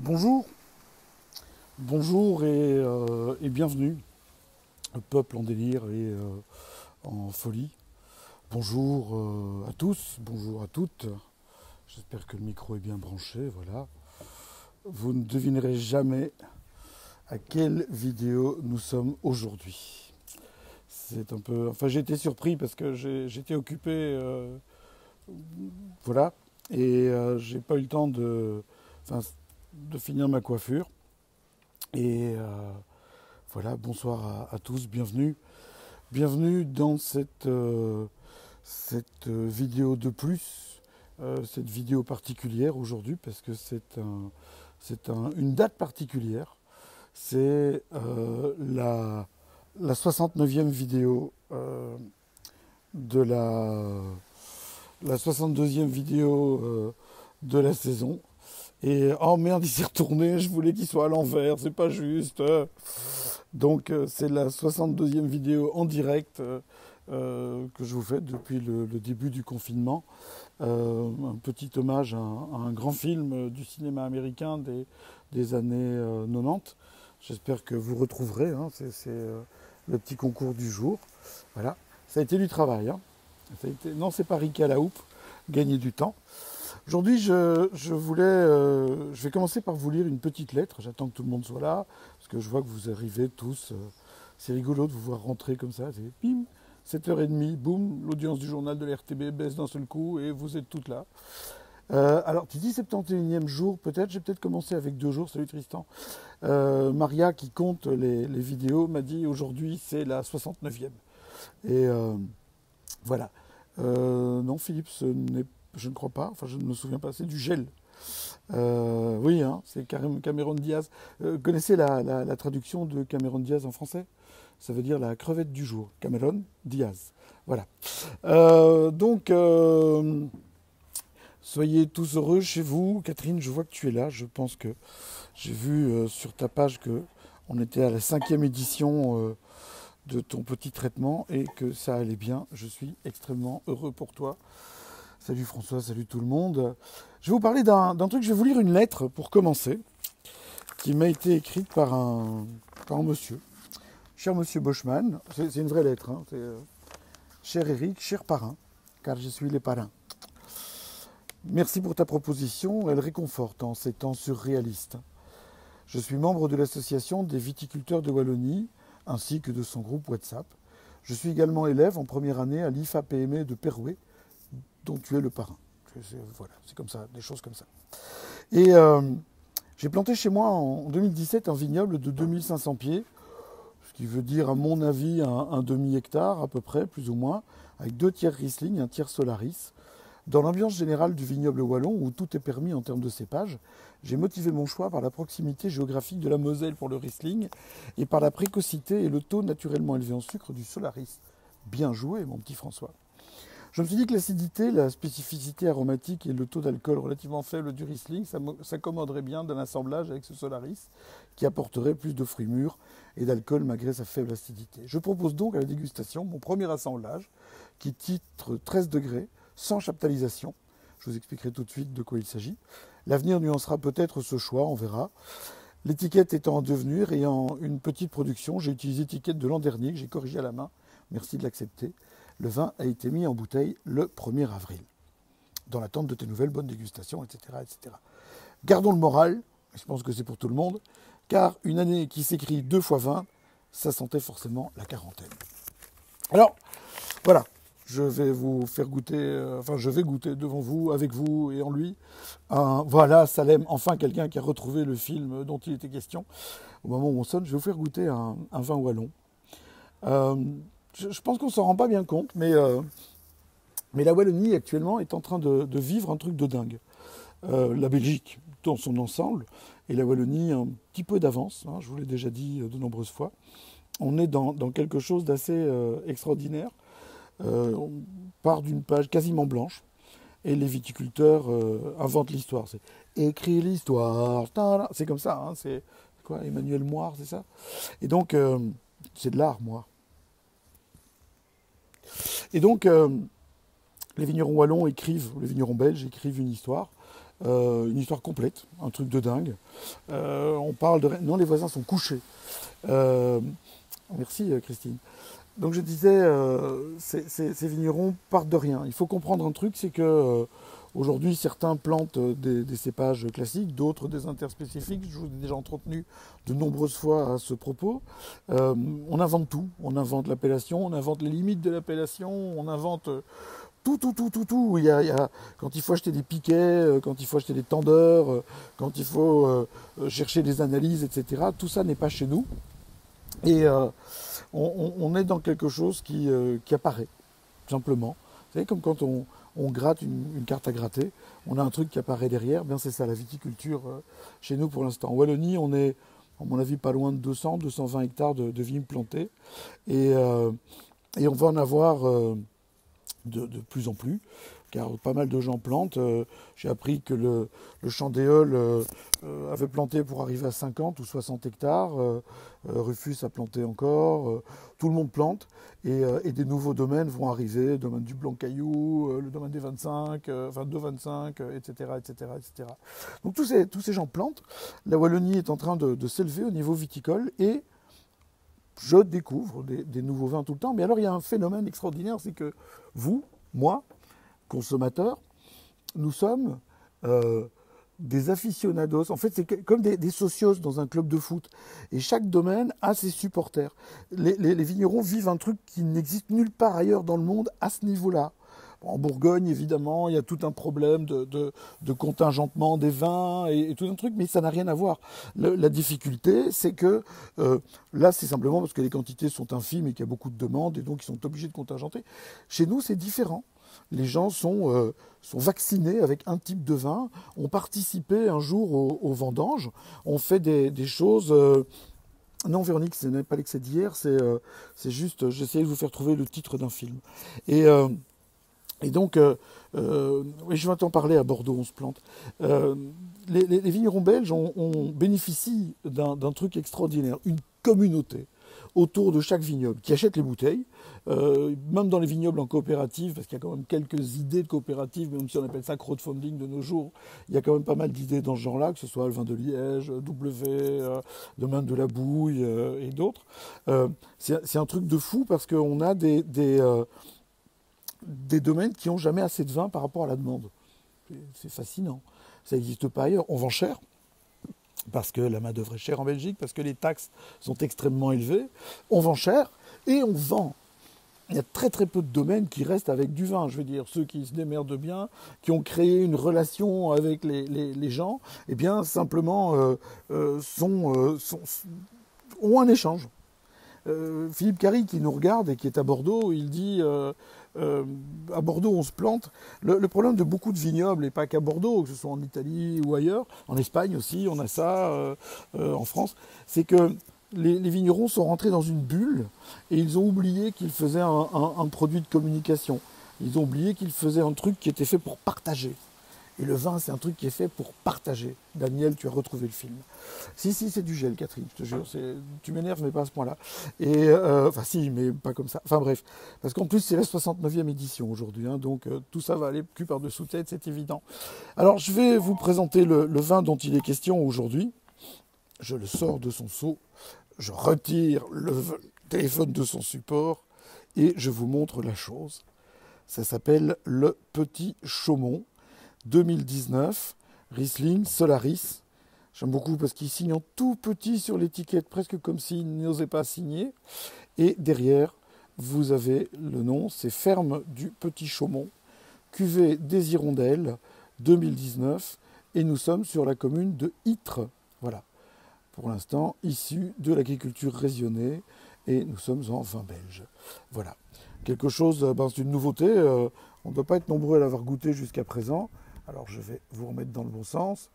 Bonjour, bonjour et bienvenue, le peuple en délire et en folie. Bonjour à tous, bonjour à toutes. J'espère que le micro est bien branché, voilà. Vous ne devinerez jamais à quelle vidéo nous sommes aujourd'hui. C'est un peu... Enfin, j'ai été surpris parce que j'étais occupé, voilà, et j'ai pas eu le temps enfin, de finir ma coiffure. Et voilà, bonsoir à tous, bienvenue. Bienvenue dans cette vidéo de plus, cette vidéo particulière aujourd'hui, parce que une date particulière. C'est la 69e vidéo de la 62e vidéo de la saison. Et oh merde, il s'est retourné, je voulais qu'il soit à l'envers, c'est pas juste. Donc c'est la 62e vidéo en direct que je vous fais depuis le début du confinement. Un petit hommage à un grand film du cinéma américain des années 90. J'espère que vous retrouverez, hein, c'est le petit concours du jour. Voilà, ça a été du travail. Hein. Non, c'est pas Ricky à la houppe, gagner du temps. Aujourd'hui, je vais commencer par vous lire une petite lettre. J'attends que tout le monde soit là, parce que je vois que vous arrivez tous. C'est rigolo de vous voir rentrer comme ça. C'est bim, 7h30, boum, l'audience du journal de la RTB baisse d'un seul coup et vous êtes toutes là. Alors, tu dis 71e jour, peut-être. J'ai peut-être commencé avec 2 jours. Salut Tristan. Maria, qui compte les vidéos, m'a dit aujourd'hui c'est la 69e. Et voilà. Non, Philippe, je ne crois pas, enfin je ne me souviens pas, c'est du gel. Oui, hein, c'est Cameron Diaz. Connaissez la traduction de Cameron Diaz en français? Ça veut dire la crevette du jour. Cameron Diaz. Voilà. Donc, soyez tous heureux chez vous. Catherine, je vois que tu es là. Je pense que j'ai vu sur ta page que on était à la 5e édition de ton petit traitement et que ça allait bien. Je suis extrêmement heureux pour toi. Salut François, salut tout le monde. Je vais vous parler d'un truc, je vais vous lire une lettre pour commencer, qui m'a été écrite par un monsieur. Cher monsieur Boschman, c'est une vraie lettre, hein, cher Eric, cher parrain, car je suis les parrains. Merci pour ta proposition, elle réconforte en ces temps surréalistes. Je suis membre de l'association des viticulteurs de Wallonie, ainsi que de son groupe WhatsApp. Je suis également élève en première année à l'IFA PME de Perouet, dont tu es le parrain. Voilà, c'est comme ça, des choses comme ça. Et j'ai planté chez moi en 2017 un vignoble de 2500 pieds, ce qui veut dire à mon avis un demi-hectare à peu près, plus ou moins, avec 2 tiers Riesling, 1 tiers Solaris. Dans l'ambiance générale du vignoble wallon, où tout est permis en termes de cépage, j'ai motivé mon choix par la proximité géographique de la Moselle pour le Riesling et par la précocité et le taux naturellement élevé en sucre du Solaris. Bien joué, mon petit François. Je me suis dit que l'acidité, la spécificité aromatique et le taux d'alcool relativement faible du Riesling s'accommoderaient bien d'un assemblage avec ce Solaris qui apporterait plus de fruits mûrs et d'alcool malgré sa faible acidité. Je propose donc à la dégustation mon premier assemblage qui titre 13 degrés, sans chaptalisation. Je vous expliquerai tout de suite de quoi il s'agit. L'avenir nuancera peut-être ce choix, on verra. L'étiquette étant en devenir et en une petite production, j'ai utilisé l'étiquette de l'an dernier que j'ai corrigée à la main. Merci de l'accepter. Le vin a été mis en bouteille le 1er avril, dans l'attente de tes nouvelles bonnes dégustations, etc., etc. Gardons le moral, je pense que c'est pour tout le monde, car une année qui s'écrit 2 fois 20, ça sentait forcément la quarantaine. Alors, voilà, je vais vous faire goûter, je vais goûter devant vous, avec vous et en lui. Voilà, Salem, enfin quelqu'un qui a retrouvé le film dont il était question. Au moment où on sonne, je vais vous faire goûter un vin wallon. Je pense qu'on s'en rend pas bien compte, mais la Wallonie actuellement est en train de vivre un truc de dingue. La Belgique dans son ensemble et la Wallonie un petit peu d'avance, hein, je vous l'ai déjà dit de nombreuses fois. On est dans quelque chose d'assez extraordinaire. On part d'une page quasiment blanche et les viticulteurs inventent l'histoire. C'est écrire l'histoire, c'est comme ça, hein, c'est quoi, Emmanuel Moire, c'est ça? Et donc, c'est de l'art, Moire. Et donc, les vignerons wallons écrivent, les vignerons belges écrivent une histoire. une histoire complète, un truc de dingue. On parle de... Non, les voisins sont couchés. Euh, Merci Christine. Donc je disais, ces vignerons partent de rien. Il faut comprendre un truc, c'est que aujourd'hui certains plantent des cépages classiques, d'autres des interspécifiques. Je vous ai déjà entretenu de nombreuses fois à ce propos. On invente tout. On invente l'appellation, on invente les limites de l'appellation, on invente tout. Quand il faut acheter des piquets, quand il faut acheter des tendeurs, quand il faut chercher des analyses, etc. Tout ça n'est pas chez nous. Et on est dans quelque chose qui apparaît, simplement. Vous savez, comme quand on gratte une carte à gratter, on a un truc qui apparaît derrière. Bien, c'est ça la viticulture chez nous pour l'instant. En Wallonie, on est, à mon avis, pas loin de 200-220 hectares de vignes plantées. Et on va en avoir de plus en plus, car pas mal de gens plantent. J'ai appris que le Chandéol avait planté pour arriver à 50 ou 60 hectares. Rufus a planté encore. Tout le monde plante. Et des nouveaux domaines vont arriver. Le domaine du Blanc-Caillou, le domaine des 25, 22-25, etc., etc., etc. Donc tous ces gens plantent. La Wallonie est en train de s'élever au niveau viticole et je découvre des nouveaux vins tout le temps. Mais alors, il y a un phénomène extraordinaire, c'est que vous, moi, consommateurs, nous sommes des aficionados. En fait, c'est comme des socios dans un club de foot. Et chaque domaine a ses supporters. Les vignerons vivent un truc qui n'existe nulle part ailleurs dans le monde à ce niveau-là. En Bourgogne, évidemment, il y a tout un problème de contingentement des vins et tout un truc, mais ça n'a rien à voir. La difficulté, c'est que là, c'est simplement parce que les quantités sont infimes et qu'il y a beaucoup de demandes et donc ils sont obligés de contingenter. Chez nous, c'est différent. Les gens sont vaccinés avec un type de vin, ont participé un jour aux vendanges, ont fait des choses... non, Véronique, ce n'est pas l'excès d'hier, c'est juste, j'essayais de vous faire trouver le titre d'un film. Et donc, oui, je vais t'en parler à Bordeaux, on se plante. Les vignerons belges bénéficient d'un truc extraordinaire, une communauté autour de chaque vignoble qui achète les bouteilles, même dans les vignobles en coopérative, parce qu'il y a quand même quelques idées de coopérative, même si on appelle ça crowdfunding de nos jours, il y a quand même pas mal d'idées dans ce genre-là, que ce soit le vin de Liège, Domaine de la Bouille et d'autres. C'est un truc de fou parce qu'on a des domaines qui n'ont jamais assez de vin par rapport à la demande. C'est fascinant. Ça n'existe pas ailleurs. On vend cher, parce que la main-d'œuvre est chère en Belgique, parce que les taxes sont extrêmement élevées. On vend cher et on vend. Il y a très très peu de domaines qui restent avec du vin. Je veux dire, ceux qui se démerdent bien, qui ont créé une relation avec les gens, eh bien simplement ont un échange. Philippe Carry, qui nous regarde et qui est à Bordeaux, il dit à Bordeaux on se plante. Le problème de beaucoup de vignobles, et pas qu'à Bordeaux, que ce soit en Italie ou ailleurs, en Espagne aussi, on a ça, en France, c'est que les vignerons sont rentrés dans une bulle et ils ont oublié qu'ils faisaient un produit de communication. Ils ont oublié qu'ils faisaient un truc qui était fait pour partager. Et le vin, c'est un truc qui est fait pour partager. Daniel, tu as retrouvé le film. Si, c'est du gel, Catherine, je te jure. Tu m'énerves, mais pas à ce point-là. Et, enfin, si, mais pas comme ça. Enfin, bref. Parce qu'en plus, c'est la 69e édition aujourd'hui. Hein, donc, tout ça va aller cul par-dessous tête, c'est évident. Alors, je vais vous présenter le vin dont il est question aujourd'hui. Je le sors de son seau. Je retire le téléphone de son support. Et je vous montre la chose. Ça s'appelle le Petit Chaumont. 2019, Riesling Solaris. J'aime beaucoup parce qu'il signe en tout petit sur l'étiquette, presque comme s'il n'osait pas signer. Et derrière, vous avez le nom, c'est Ferme du Petit Chaumont, cuvée des Hirondelles, 2019. Et nous sommes sur la commune de Ytre. Voilà, pour l'instant, issu de l'agriculture raisonnée. Et nous sommes en vin belge. Voilà, quelque chose, c'est une nouveauté. On ne doit pas être nombreux à l'avoir goûté jusqu'à présent. Alors je vais vous remettre dans le bon sens.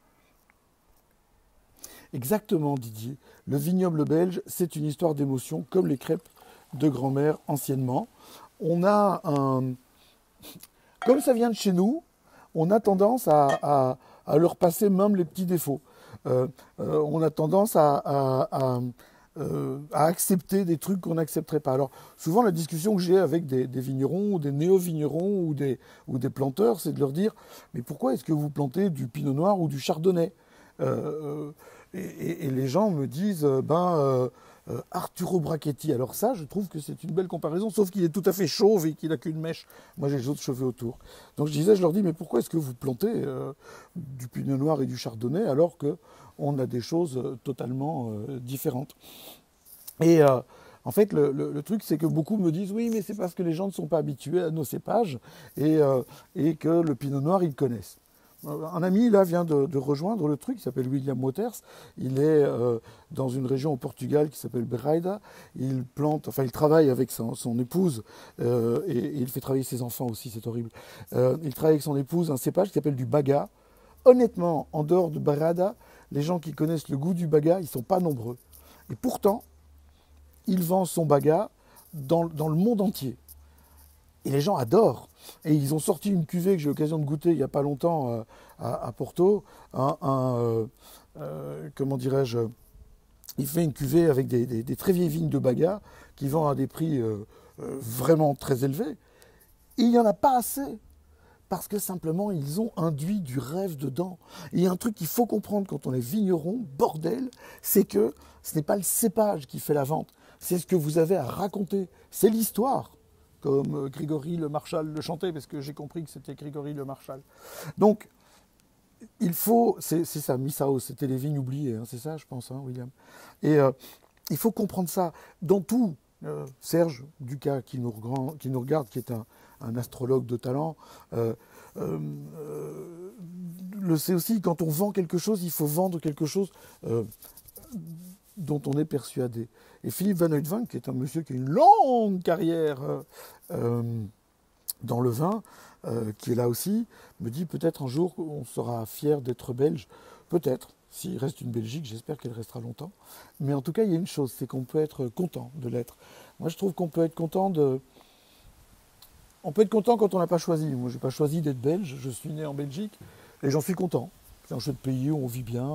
Exactement, Didier. Le vignoble belge, c'est une histoire d'émotion, comme les crêpes de grand-mère anciennement. On a un... Comme ça vient de chez nous, on a tendance à leur passer même les petits défauts. On a tendance à à accepter des trucs qu'on n'accepterait pas. Alors, souvent, la discussion que j'ai avec des vignerons ou des néo-vignerons ou des planteurs, c'est de leur dire, mais pourquoi est-ce que vous plantez du pinot noir ou du chardonnay et les gens me disent, Arturo Brachetti. Alors ça, je trouve que c'est une belle comparaison, sauf qu'il est tout à fait chauve et qu'il n'a qu'une mèche. Moi, j'ai les autres cheveux autour. Donc je leur dis, mais pourquoi est-ce que vous plantez du pinot noir et du chardonnay alors qu'on a des choses totalement différentes? Et en fait, le truc, c'est que beaucoup me disent, oui, mais c'est parce que les gens ne sont pas habitués à nos cépages et que le pinot noir, ils connaissent. Un ami, là, vient de rejoindre le truc, il s'appelle William Waters. Il est dans une région au Portugal qui s'appelle Bereida. Il travaille avec son épouse et il fait travailler ses enfants aussi, c'est horrible. Il travaille avec son épouse un cépage qui s'appelle du Baga. Honnêtement, en dehors de Bereida, les gens qui connaissent le goût du Baga, ils ne sont pas nombreux. Et pourtant, il vend son Baga dans le monde entier. Et les gens adorent. Et ils ont sorti une cuvée que j'ai eu l'occasion de goûter il n'y a pas longtemps à Porto. Comment dirais-je? Il fait une cuvée avec des très vieilles vignes de Baga qui vend à des prix vraiment très élevés. Et il n'y en a pas assez. Parce que simplement, ils ont induit du rêve dedans. Et il y a un truc qu'il faut comprendre quand on est vigneron, bordel, c'est que ce n'est pas le cépage qui fait la vente. C'est ce que vous avez à raconter. C'est l'histoire. Comme Grégory Le Marchal le chantait, parce que j'ai compris que c'était Grégory Le Marchal. Donc, il faut, c'est ça, Missao, c'était les vignes oubliées, hein, c'est ça, je pense, hein, William. Et il faut comprendre ça. Dans tout, Serge Ducas, qui nous regarde, qui est un astrologue de talent, le sait aussi, quand on vend quelque chose, il faut vendre quelque chose dont on est persuadé. Et Philippe Van Uytvanck, qui est un monsieur qui a une longue carrière dans le vin, qui est là aussi, me dit peut-être un jour on sera fier d'être belge. Peut-être. S'il reste une Belgique, j'espère qu'elle restera longtemps. Mais en tout cas, il y a une chose, c'est qu'on peut être content de l'être. Moi, je trouve qu'on peut être content On peut être content quand on n'a pas choisi. Moi, je n'ai pas choisi d'être belge, je suis né en Belgique, et j'en suis content. C'est un chouette pays où on vit bien,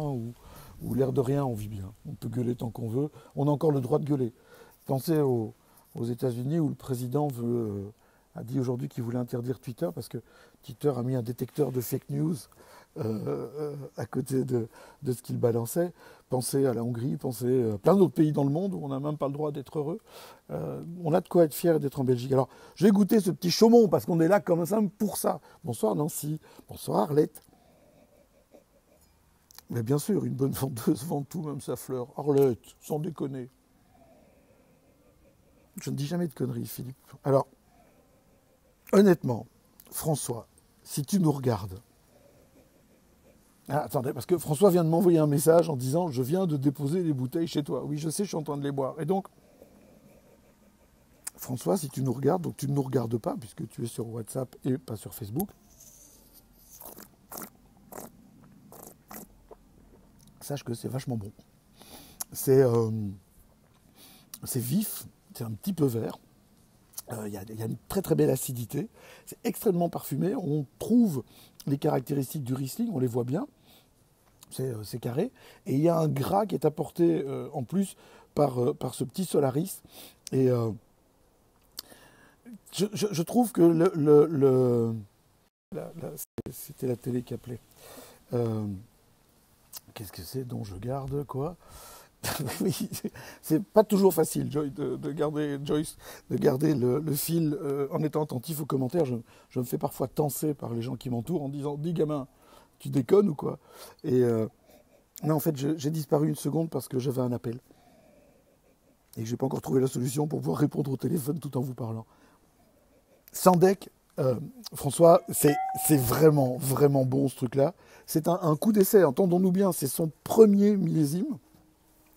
où l'air de rien, on vit bien. On peut gueuler tant qu'on veut. On a encore le droit de gueuler. Pensez aux États-Unis où le président a dit aujourd'hui qu'il voulait interdire Twitter parce que Twitter a mis un détecteur de fake news à côté de ce qu'il balançait. Pensez à la Hongrie, pensez à plein d'autres pays dans le monde où on n'a même pas le droit d'être heureux. On a de quoi être fier d'être en Belgique. Alors, je vais goûter ce petit chaumon parce qu'on est là comme ça pour ça. Bonsoir Nancy, bonsoir Arlette. Mais bien sûr, une bonne vendeuse vend tout, même sa fleur. Arlette, sans déconner. Je ne dis jamais de conneries, Philippe. Alors, honnêtement, François, si tu nous regardes... Ah, attendez, parce que François vient de m'envoyer un message en disant « Je viens de déposer les bouteilles chez toi. » Oui, je sais, je suis en train de les boire. Et donc, François, si tu nous regardes, donc tu ne nous regardes pas, puisque tu es sur WhatsApp et pas sur Facebook, sache que c'est vachement bon. C'est vif, c'est un petit peu vert. Il y a une très très belle acidité. C'est extrêmement parfumé. On trouve les caractéristiques du Riesling, on les voit bien. C'est carré. Et il y a un gras qui est apporté en plus par ce petit Solaris. Et je trouve que c'était la télé qui appelait. Qu'est-ce que c'est dont je garde, quoi? Oui, c'est pas toujours facile, Joyce, de garder le fil en étant attentif aux commentaires. Je me fais parfois tenser par les gens qui m'entourent en disant « Dis gamin, tu déconnes ou quoi ?» Et non, en fait, j'ai disparu une seconde parce que j'avais un appel. Et que je n'ai pas encore trouvé la solution pour pouvoir répondre au téléphone tout en vous parlant. Sandec, François, c'est vraiment, vraiment bon ce truc-là. C'est un coup d'essai, entendons-nous bien, c'est son premier millésime.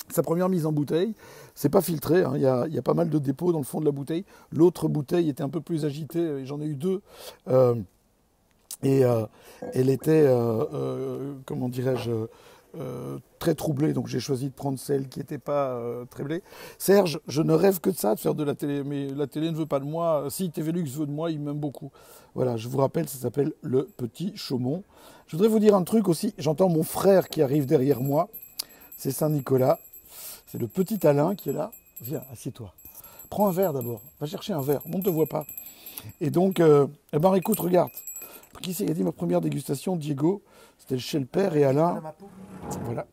Sa première mise en bouteille, c'est pas filtré, hein, y a pas mal de dépôts dans le fond de la bouteille. L'autre bouteille était un peu plus agitée, j'en ai eu deux. Elle était, comment dirais-je, très troublée, donc j'ai choisi de prendre celle qui n'était pas troublée. Serge, je ne rêve que de ça, de faire de la télé, mais la télé ne veut pas de moi. Si TV Lux veut de moi, il m'aime beaucoup. Voilà, je vous rappelle, ça s'appelle le Petit Chaumon. Je voudrais vous dire un truc aussi, j'entends mon frère qui arrive derrière moi, c'est Saint-Nicolas. C'est le petit Alain qui est là. Viens, assieds-toi. Prends un verre d'abord. Va chercher un verre. On ne te voit pas. Et donc, eh ben, écoute, regarde. Qui c'est qui a dit ma première dégustation? Diego. C'était chez le père et Alain. Dans ma peau. Voilà.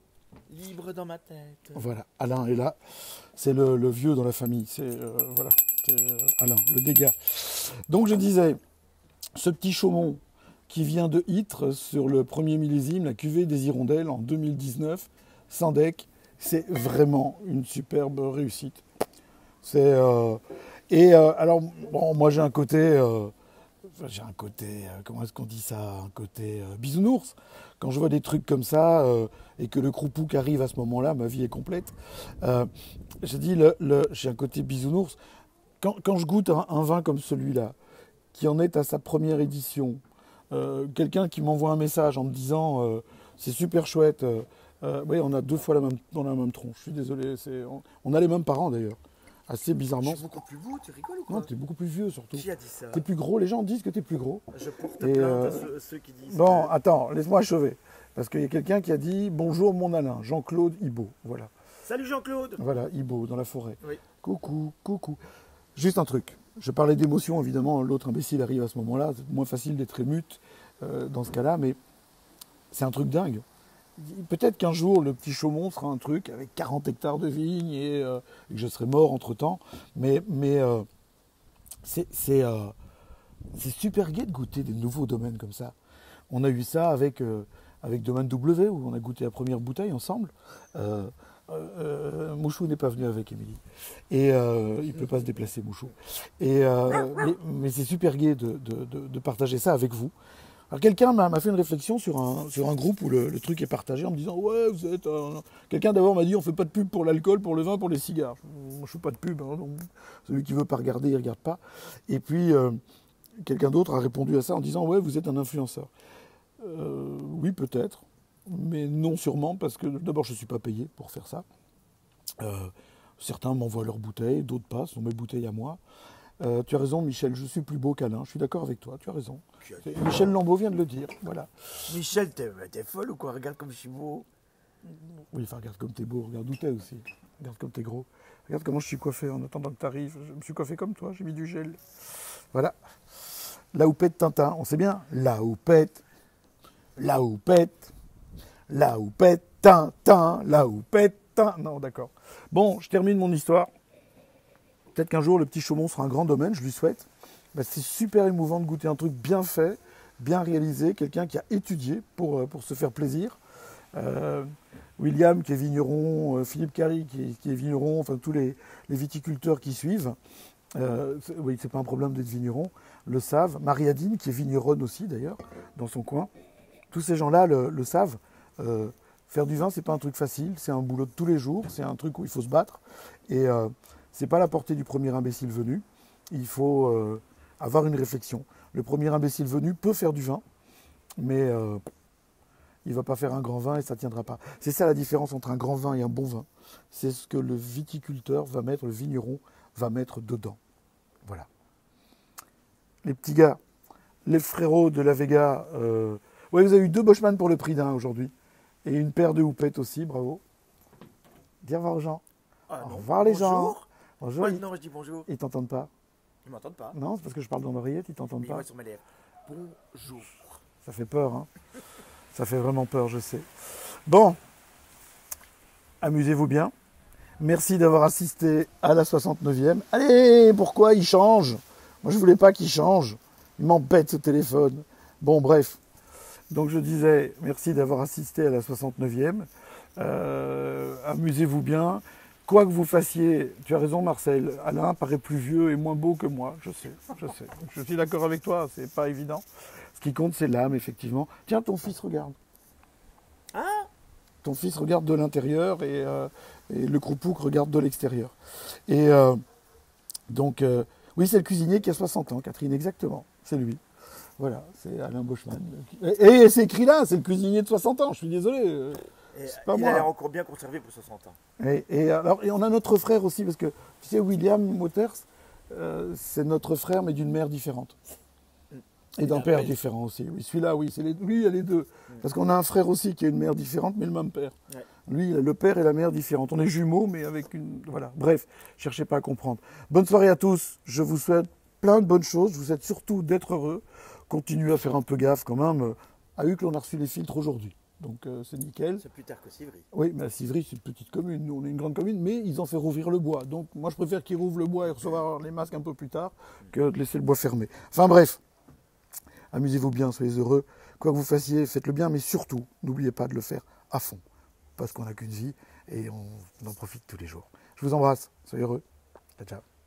Libre dans ma tête. Voilà. Alain est là. C'est le vieux dans la famille. C'est voilà. C'est Alain, le dégât. Donc, je disais, ce petit Chaumont qui vient de Ytre sur le premier millésime, la cuvée des Hirondelles en 2019, sans deck, c'est vraiment une superbe réussite. C'est alors bon, moi j'ai un côté comment est-ce qu'on dit ça, un côté bisounours. Quand je vois des trucs comme ça et que le croupouk arrive à ce moment-là, ma vie est complète. Je dis j'ai un côté bisounours. Quand je goûte un vin comme celui-là, qui en est à sa première édition, quelqu'un qui m'envoie un message en me disant c'est super chouette. Oui, on a 2 fois dans la même tronche. Je suis désolé, on a les mêmes parents d'ailleurs. Assez bizarrement. Je suis beaucoup plus beau, tu rigoles ou quoi? Non, t'es beaucoup plus vieux surtout. Qui a dit ça? T'es plus gros, les gens disent que t'es plus gros. Je porte plainte à ceux qui disent. Bon, attends, laisse-moi achever. Parce qu'il y a quelqu'un qui a dit bonjour mon Alain, Jean-Claude Ibo. Voilà. Salut Jean-Claude. Voilà, Ibo, dans la forêt. Oui. Coucou, coucou. Juste un truc. Je parlais d'émotion, évidemment, l'autre imbécile arrive à ce moment-là. C'est moins facile d'être émute dans ce cas-là, mais c'est un truc dingue. Peut-être qu'un jour, le petit Chaumont sera un truc avec 40 hectares de vignes et que je serai mort entre-temps. Mais c'est super gai de goûter des nouveaux domaines comme ça. On a eu ça avec Domaine W, où on a goûté la première bouteille ensemble. Mouchou n'est pas venu avec Émilie. Et il ne peut pas se déplacer, Mouchou. Mais c'est super gai de partager ça avec vous. Alors quelqu'un m'a fait une réflexion sur un groupe où le truc est partagé en me disant ouais vous êtes quelqu'un d'abord m'a dit on fait pas de pub pour l'alcool, pour le vin, pour les cigares. Moi je fais pas de pub, hein, donc celui qui veut pas regarder il regarde pas. Et puis quelqu'un d'autre a répondu à ça en disant ouais vous êtes un influenceur. Oui peut-être, mais non sûrement parce que d'abord je suis pas payé pour faire ça. Certains m'envoient leurs bouteilles, d'autres pas, ce sont mes bouteilles à moi. Tu as raison, Michel, je suis plus beau qu'Alain. Je suis d'accord avec toi, tu as raison. Michel Lambeau vient de le dire, voilà. Michel, t'es folle ou quoi? Regarde comme je suis beau. Oui, enfin, regarde comme t'es beau, regarde où t'es aussi. Regarde comme t'es gros. Regarde comment je suis coiffé en attendant que t'arrives. Je me suis coiffé comme toi, j'ai mis du gel. Voilà. La houppette Tintin, on sait bien. La houppette, la houppette, la houppette Tintin, la houppette Tintin. Non, d'accord. Bon, je termine mon histoire. Peut-être qu'un jour, le petit Chaumont sera un grand domaine, je lui souhaite. Bah, c'est super émouvant de goûter un truc bien fait, bien réalisé, quelqu'un qui a étudié pour se faire plaisir. William qui est vigneron, Philippe Carry qui est vigneron, enfin tous les viticulteurs qui suivent. Oui, c'est pas un problème d'être vigneron, le savent. Marie-Adine qui est vigneronne aussi d'ailleurs, dans son coin. Tous ces gens-là le savent. Faire du vin, c'est pas un truc facile, c'est un boulot de tous les jours, c'est un truc où il faut se battre. Et c'est pas la portée du premier imbécile venu. Il faut avoir une réflexion. Le premier imbécile venu peut faire du vin, mais il ne va pas faire un grand vin et ça ne tiendra pas. C'est ça la différence entre un grand vin et un bon vin. C'est ce que le viticulteur va mettre, le vigneron va mettre dedans. Voilà. Les petits gars, les frérots de la Vega, ouais, vous avez eu 2 Boschman pour le prix d'un aujourd'hui. Et une paire de houpettes aussi, bravo. Dis au revoir aux gens. Ah, au revoir les gens. Bonjour. Bonjour. Ouais, non, je dis bonjour. Ils t'entendent pas. Ils m'entendent pas. Non, c'est parce que je parle dans l'oreillette, ils t'entendent Mais pas. moi sur mes lèvres. Bonjour. Ça fait peur, hein. Ça fait vraiment peur, je sais. Bon, amusez-vous bien. Merci d'avoir assisté à la 69e. Allez, pourquoi il change? Moi, je voulais pas qu'il change. Il m'embête ce téléphone. Bon, bref. Donc, je disais, merci d'avoir assisté à la 69e. Amusez-vous bien. Quoi que vous fassiez, tu as raison Marcel, Alain paraît plus vieux et moins beau que moi, je sais. Je suis d'accord avec toi, c'est pas évident. Ce qui compte, c'est l'âme, effectivement. Tiens, ton fils regarde. Hein? Ton fils regarde de l'intérieur et le croupouk regarde de l'extérieur. Et donc, oui, c'est le cuisinier qui a 60 ans, Catherine, exactement, c'est lui. Voilà, c'est Alain Boschman. Et c'est écrit là, c'est le cuisinier de 60 ans, je suis désolé. C'est pas il moi. a l'air encore bien conservé pour 60 ans. Et on a notre frère aussi, parce que tu sais, William Waters, c'est notre frère, mais d'une mère différente. Et d'un père différent aussi. Oui, celui-là, oui, lui, il a les deux. Parce qu'on a un frère aussi qui a une mère différente, mais le même père. Ouais. Lui, il a le père et la mère différentes. On est jumeaux, mais avec une... Voilà, bref, cherchez pas à comprendre. Bonne soirée à tous. Je vous souhaite plein de bonnes choses. Je vous souhaite surtout d'être heureux. Continuez à faire un peu gaffe quand même. À Uccle, on a reçu les filtres aujourd'hui. Donc c'est nickel. C'est plus tard que Civry. Oui, mais à Civry, c'est une petite commune. Nous, on est une grande commune, mais ils ont fait rouvrir le bois. Donc moi, je préfère qu'ils rouvrent le bois et recevoir les masques un peu plus tard que de laisser le bois fermé. Enfin bref, amusez-vous bien, soyez heureux. Quoi que vous fassiez, faites-le bien, mais surtout, n'oubliez pas de le faire à fond. Parce qu'on n'a qu'une vie et on en profite tous les jours. Je vous embrasse, soyez heureux. Ciao, ciao.